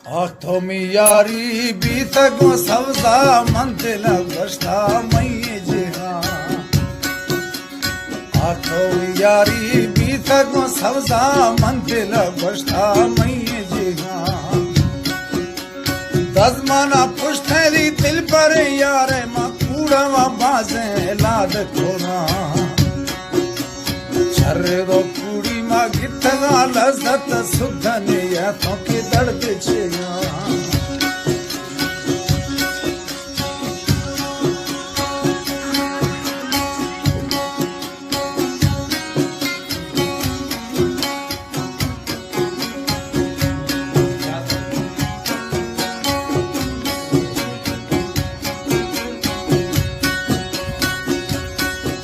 आखो मी यारी बीत गो सवजा मंदिर गश्ता मई जिहा आखो मी यारी बीत गो सवजा मंदिर गश्ता मई जिहा दजमाना पुष्ठेरी दिल पर यारे मा कूड़वा बाजे लाड खोना छर्रे दो कुड़ी मा गितगा लज़त सुधने या तो के दर्द छेगा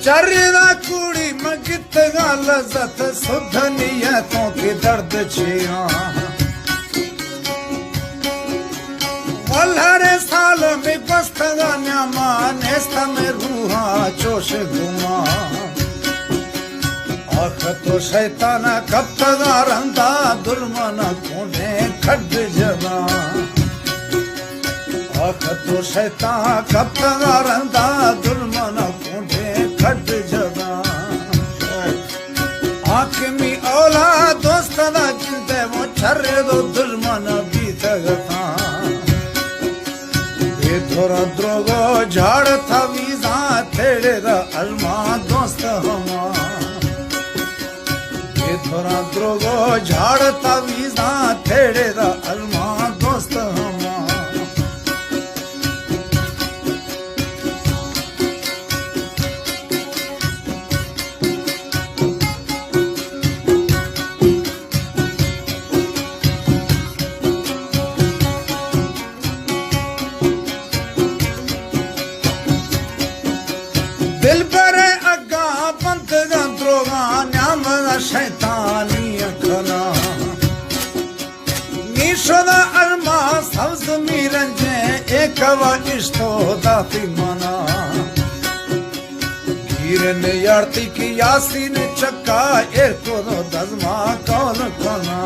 चर्रा कुड़ी मगित लज़त सुधनियतों के दर्द छिया वल्हरे साल में बस्तगा न्यामा नेस्त में रूहा चोश घुमा आख तो शैतान कब तगा रंदा दुर्मन कोने खड जगा आख तो शैतान कब तगा रंदा दुर्मन कोने खड जगा आंख में औला दोस्त दा चिंते वो छर्रे दो दुश्मन बीत गता ये थोड़ा द्रोगो झाड़ था वीजा तेरे दा अलमा दोस्त हमा ये थोड़ा द्रोगो झाड़ था वीजा तेरे दा अलमा दोस्त हमा दिल पर अगा पंत द्रोगा न्याम शैतानी अखना निशोदा अरमा सब्ज मीरंजे एक व इष्टो दाती मना गिरन यार्ती की यासीन चक्का एक को दजमा कौन कना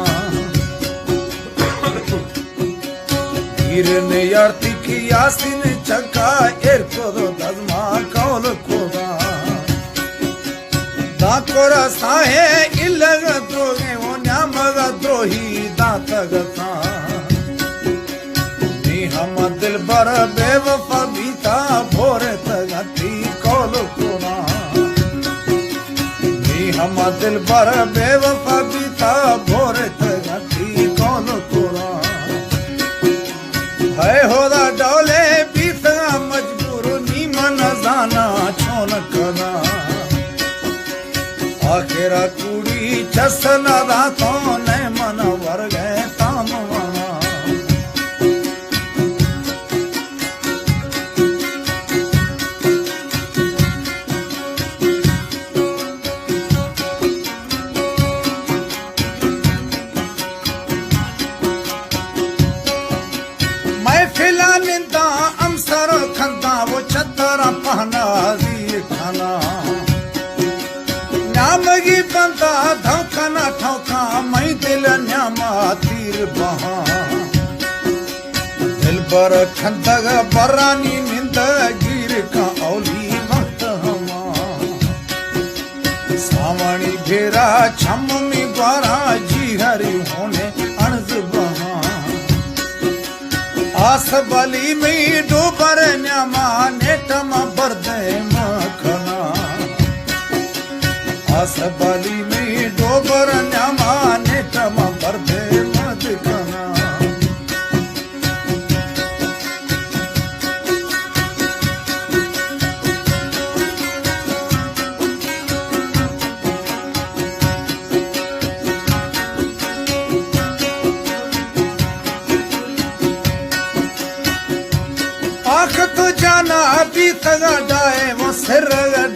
गिरन यार्ती की यासीन चक्का एक को दजमा कौन कोदा दाकोरा साहे इलग द्रोगे वो न्यामग द्रोही दातगता नी हम दिल बर बेवफा बीता भोरे तगती कौल कोना नी हम दिल बर बेवफा बीता भोरे तगती कौल कोना है होदा डोले बीतगा मजबूर नी मन जाना छोन कना आखिरा कुड़ी चसना रातों ने मन वर गए ताम वना महफिला निंदा अमसर खंदा वो छतरा पहना जी खाना न्यामगी बंदा धौखना ठौका मई दिल न्यामा तीर बहा दिल पर खंदग बरानी निंद गिर का औली वक्त हमा सावणी भेरा छम में बारा जी हरी होने अणज बहा आस बली में डूबर न्यामा नेटमा बरदे मखना आस बली में डोबर न्यामा नेटमा बरदे मदकना आख तो जाना अभी तगा डाए वो सिर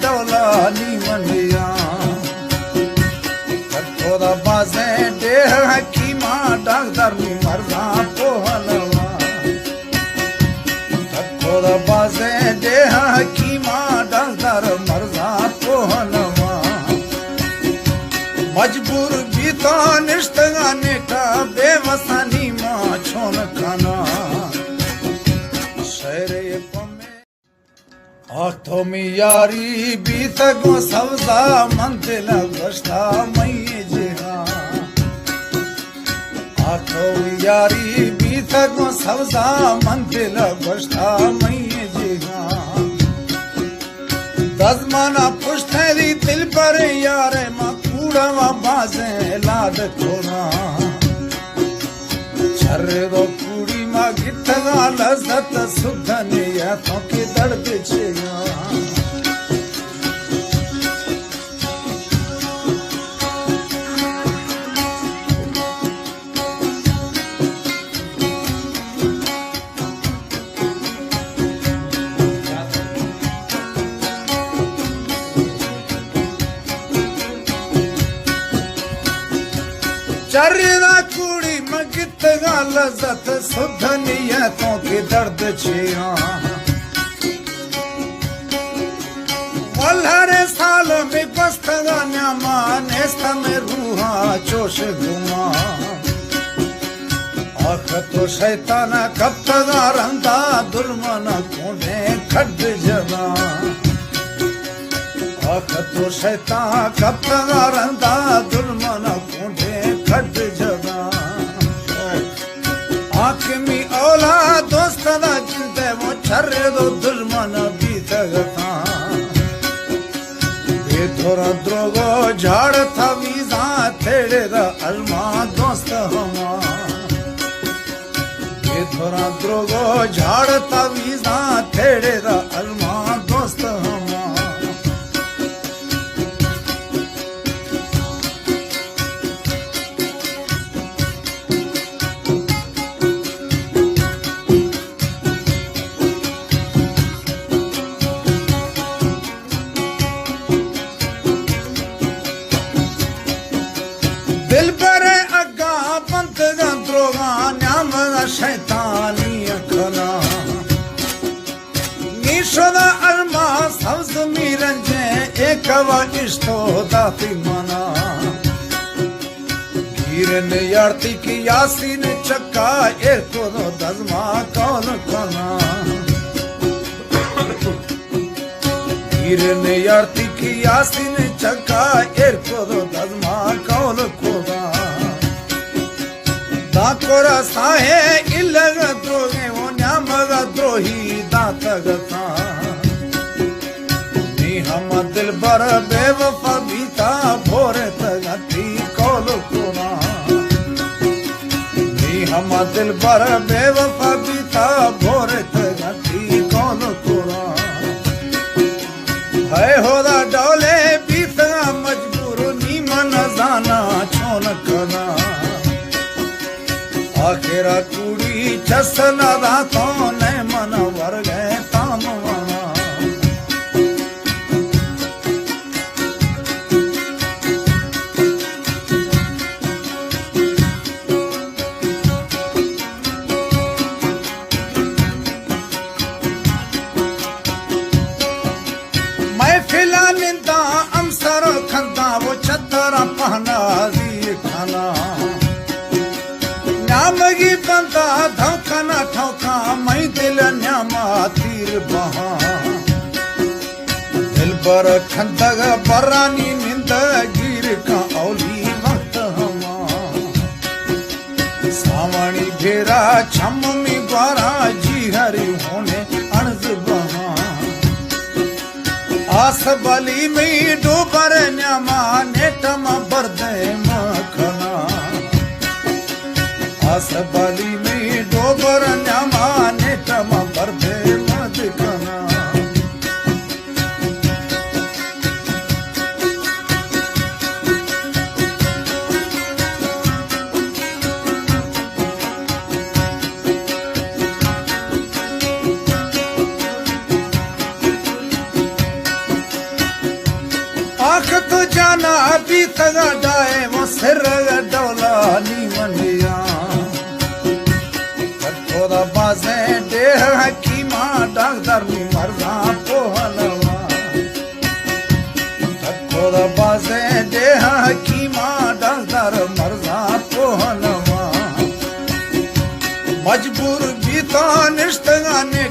डोला नी मनिया खोदा बाजे डेह हकीमा डाक्टर नी मरजा पोहलवा खोदा बाजे डेह हकीमा डाक्टर मरजा पोहलवा मजबूर भी तो निष्ठगा नेटा बेवसानी मां छो छोन खाना शेरे पमे आठो में यारी बीत गो सवजा मंदिर गोष्ठा मई जिहा आठो में यारी बीत गो सवजा मंदिर गोष्ठा मई जिहा दजमाना पुष्ठेरी दिल पर यारे मां कूड़वा बाजे लाड खोना छर्रे दो कूड़ी मां गिटगा लज़त सुधने या तो के दर्द छेगा चरदा कुड़ी मगित लज़त सुध नियतों के दर्द छिया वल्हरे साल में बस्तगा न्यामा नेस्त में रूहा चोश घुमा आख तो शैतान कब तगा रंदा दुर्मन कोने खड जगा आख तो शैतान कब तगा रंदा दुर्मन कोने खड जगा आंख में औला दोस्त दा चिंते वो छर्रे दो दुश्मन बीत गता बेथोरा द्रोगो झाड़ था वीजा थेड़े दा अलमा दोस्त हमा बेथोरा द्रोगो झाड़ था वीजा थेड़े दा अलमा दोस्त हमा दिल पर अगा पंत द्रोगा न्याम शैतानी अखना निशोदा अरमा सब्ज मीरंजे एक व इष्टो दाती मना गिरन यार्ती की यासीन चक्का एक को दजमा कौन कना गिरन यार्ती की यासीन चक्का एक को दजमा कौन खोदा दाकोरा साहे इलग द्रोगे वो न्यामग द्रोही दातगता नी हम दिल बर बेवफा बीता भोरे तगती कौल कोना नी हम दिल बर बेवफा बीता भोरे तगती कौल कोना है होदा डोले बीतगा मजबूर नी मन जाना छोन कना आखिरा कुड़ी चसना दातों ने मन वर गए तामवाना मैं फिला निंदा अमसर खंदा वो छतरा पहना दी खाना न्यामगी बंदा धौखना ठौका मैं दिल न्यामा तीर बहा दिल पर खंदग बरानी निंद गिर का औली वक्त हमा सावणी भेरा छम में बारा जी हरी होने अणज बहा आस बली में डूबर न्यामा नेटमा बरदे मखना आस बली में डोबर न्यामा नेटमा बरदे मखना आख तो जाना अभी तगा डाए वो सिर डोला नी मनिया खोदा बाजे डेह हकीमा डाक्टर नी मरजा पोहलवा खोदा बाजे डेह हकीमा डाक्टर मरजा पोहलवा मजबूर भी तो निश्तगा ने